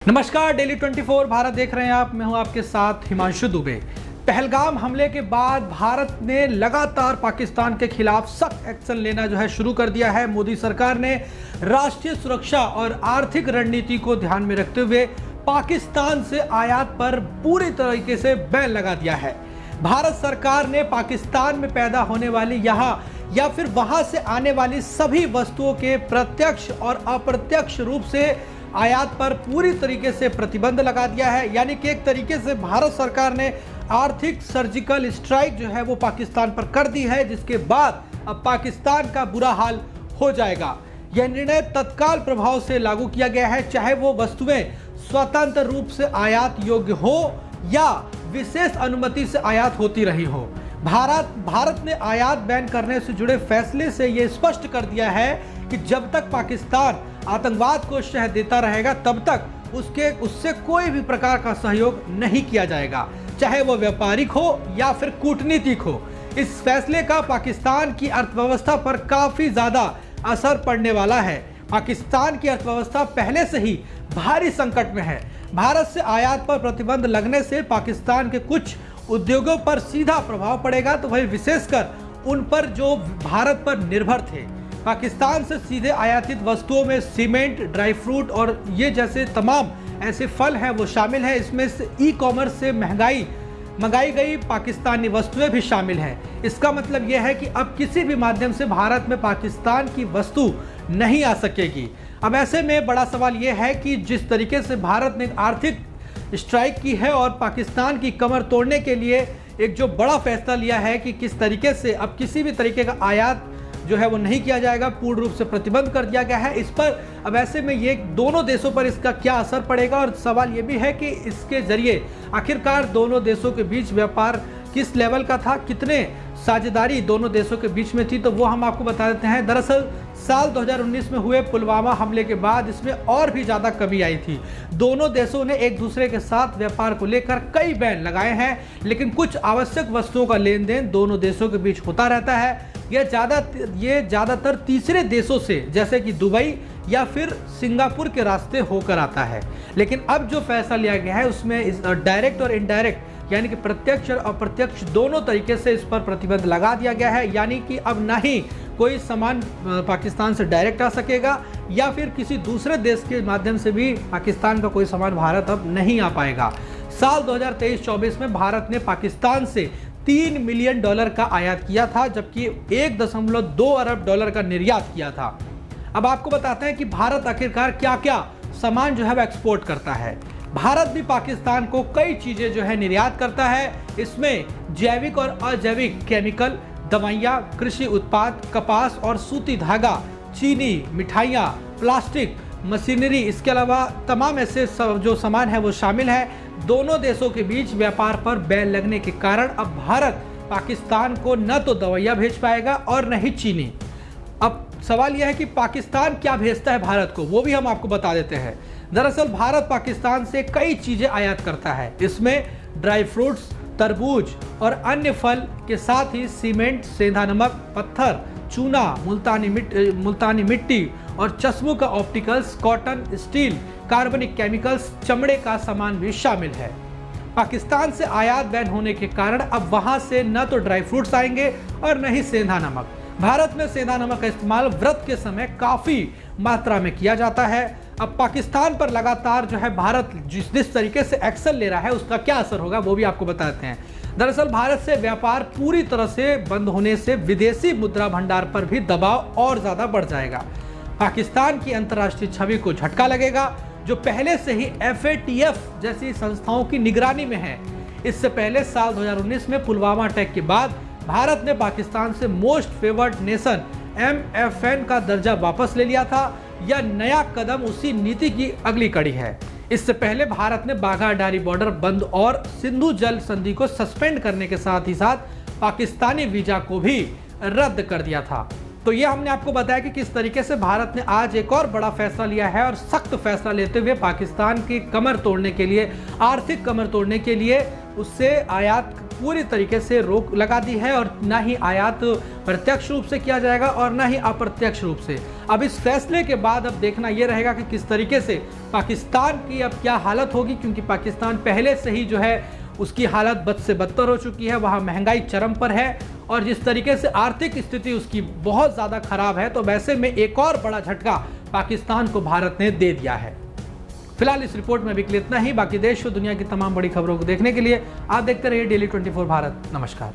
नमस्कार, डेली 24 भारत देख रहे हैं आप। मैं हूं आपके साथ हिमांशु दुबे। पहलगाम हमले के बाद भारत ने लगातार पाकिस्तान के खिलाफ सख्त एक्शन लेना शुरू कर दिया है। मोदी सरकार ने राष्ट्रीय सुरक्षा और आर्थिक रणनीति को ध्यान में रखते हुए पाकिस्तान से आयात पर पूरी तरीके से बैन लगा दिया है। भारत सरकार ने पाकिस्तान में पैदा होने वाली यहाँ या फिर वहां से आने वाली सभी वस्तुओं के प्रत्यक्ष और अप्रत्यक्ष रूप से आयात पर पूरी तरीके से प्रतिबंध लगा दिया है। यानी कि एक तरीके से भारत सरकार ने आर्थिक सर्जिकल स्ट्राइक वो पाकिस्तान पर कर दी है, जिसके बाद अब पाकिस्तान का बुरा हाल हो जाएगा। यह निर्णय तत्काल प्रभाव से लागू किया गया है, चाहे वो वस्तुएं स्वतंत्र रूप से आयात योग्य हो या विशेष अनुमति से आयात होती रही हो। भारत ने आयात बैन करने से जुड़े फैसले से यह स्पष्ट कर दिया है कि जब तक पाकिस्तान आतंकवाद को शह देता रहेगा तब तक उससे कोई भी प्रकार का सहयोग नहीं किया जाएगा, चाहे वो व्यापारिक हो या फिर कूटनीतिक हो। इस फैसले का पाकिस्तान की अर्थव्यवस्था पर काफी ज्यादा असर पड़ने वाला है। पाकिस्तान की अर्थव्यवस्था पहले से ही भारी संकट में है। भारत से आयात पर प्रतिबंध लगने से पाकिस्तान के कुछ उद्योगों पर सीधा प्रभाव पड़ेगा, तो वही विशेषकर उन पर जो भारत पर निर्भर थे। पाकिस्तान से सीधे आयातित वस्तुओं में सीमेंट, ड्राई फ्रूट और ये जैसे तमाम ऐसे फल हैं वो शामिल है। इसमें से ई-कॉमर्स से मंगाई गई पाकिस्तानी वस्तुएं भी शामिल हैं। इसका मतलब यह है कि अब किसी भी माध्यम से भारत में पाकिस्तान की वस्तु नहीं आ सकेगी। अब ऐसे में बड़ा सवाल यह है कि जिस तरीके से भारत ने आर्थिक स्ट्राइक की है और पाकिस्तान की कमर तोड़ने के लिए एक जो बड़ा फैसला लिया है कि किस तरीके से अब किसी भी तरीके का आयात वो नहीं किया जाएगा, पूर्ण रूप से प्रतिबंध कर दिया गया है। इस पर अब ऐसे में ये दोनों देशों पर इसका क्या असर पड़ेगा, और सवाल ये भी है कि इसके जरिए आखिरकार दोनों देशों के बीच व्यापार किस लेवल का था, कितने साझेदारी दोनों देशों के बीच में थी, तो वो हम आपको बता देते हैं। दरअसल साल 2019 में हुए पुलवामा हमले के बाद इसमें और भी ज़्यादा कमी आई थी। दोनों देशों ने एक दूसरे के साथ व्यापार को लेकर कई बैन लगाए हैं, लेकिन कुछ आवश्यक वस्तुओं का लेन देन दोनों देशों के बीच होता रहता है। ये ज़्यादातर तीसरे देशों से जैसे कि दुबई या फिर सिंगापुर के रास्ते होकर आता है। लेकिन अब जो फैसला लिया गया है उसमें डायरेक्ट और इनडायरेक्ट यानी कि प्रत्यक्ष और अप्रत्यक्ष दोनों तरीके से इस पर प्रतिबंध लगा दिया गया है। यानी कि अब ना ही कोई सामान पाकिस्तान से डायरेक्ट आ सकेगा या फिर किसी दूसरे देश के माध्यम से भी पाकिस्तान का कोई सामान भारत अब नहीं आ पाएगा। साल 2023-24 में भारत ने पाकिस्तान से $3 मिलियन का आयात किया था, जबकि $1.2 अरब का निर्यात किया था। अब आपको बताते हैं कि भारत आखिरकार क्या क्या सामान वो एक्सपोर्ट करता है। भारत भी पाकिस्तान को कई चीजें निर्यात करता है। इसमें जैविक और अजैविक केमिकल, दवाइयाँ, कृषि उत्पाद, कपास और सूती धागा, चीनी, मिठाइयाँ, प्लास्टिक, मशीनरी, इसके अलावा तमाम ऐसे जो सामान है वो शामिल है। दोनों देशों के बीच व्यापार पर बैन लगने के कारण अब भारत पाकिस्तान को न तो दवाइयाँ भेज पाएगा और न ही चीनी। अब सवाल यह है कि पाकिस्तान क्या भेजता है भारत को, वो भी हम आपको बता देते हैं। दरअसल भारत पाकिस्तान से कई चीजें आयात करता है। इसमें ड्राई फ्रूट्स, तरबूज और अन्य फल के साथ ही सीमेंट, सेंधा नमक, पत्थर, चूना, मुल्तानी मिट्टी और चश्मों का ऑप्टिकल्स, कॉटन, स्टील, कार्बनिक केमिकल्स, चमड़े का सामान भी शामिल है। पाकिस्तान से आयात बैन होने के कारण अब वहां से न तो ड्राई फ्रूट्स आएंगे और न ही सेंधा नमक। भारत में सेंधा नमक का इस्तेमाल व्रत के समय काफी मात्रा में किया जाता है। अब पाकिस्तान पर लगातार भारत जिस तरीके से एक्शन ले रहा है उसका क्या असर होगा वो भी आपको बताते हैं। दरअसल भारत से व्यापार पूरी तरह से बंद होने से विदेशी मुद्रा भंडार पर भी दबाव और ज्यादा बढ़ जाएगा। पाकिस्तान की अंतर्राष्ट्रीय छवि को झटका लगेगा, जो पहले से ही FATF जैसी संस्थाओं की निगरानी में है। इससे पहले साल 2019 में पुलवामा अटैक के बाद भारत ने पाकिस्तान से मोस्ट फेवर्ड नेशन MFN का दर्जा वापस ले लिया था। यह नया कदम उसी नीति की अगली कड़ी है। इससे पहले भारत ने बाघा अटारी बॉर्डर बंद और सिंधु जल संधि को सस्पेंड करने के साथ ही साथ पाकिस्तानी वीजा को भी रद्द कर दिया था। तो ये हमने आपको बताया कि किस तरीके से भारत ने आज एक और बड़ा फैसला लिया है और सख्त फैसला लेते हुए पाकिस्तान की कमर तोड़ने के लिए, आर्थिक कमर तोड़ने के लिए उससे आयात पूरी तरीके से रोक लगा दी है और ना ही आयात प्रत्यक्ष रूप से किया जाएगा और ना ही अप्रत्यक्ष रूप से। अब इस फैसले के बाद अब देखना यह रहेगा कि किस तरीके से पाकिस्तान की अब क्या हालत होगी, क्योंकि पाकिस्तान पहले से ही जो है उसकी हालत बद से बदतर हो चुकी है। वहाँ महंगाई चरम पर है और जिस तरीके से आर्थिक स्थिति उसकी बहुत ज़्यादा खराब है, तो वैसे में एक और बड़ा झटका पाकिस्तान को भारत ने दे दिया है। फिलहाल इस रिपोर्ट में अभी के लिए इतना ही। बाकी देश और दुनिया की तमाम बड़ी खबरों को देखने के लिए आप देखते रहिए डेली 24 भारत। नमस्कार।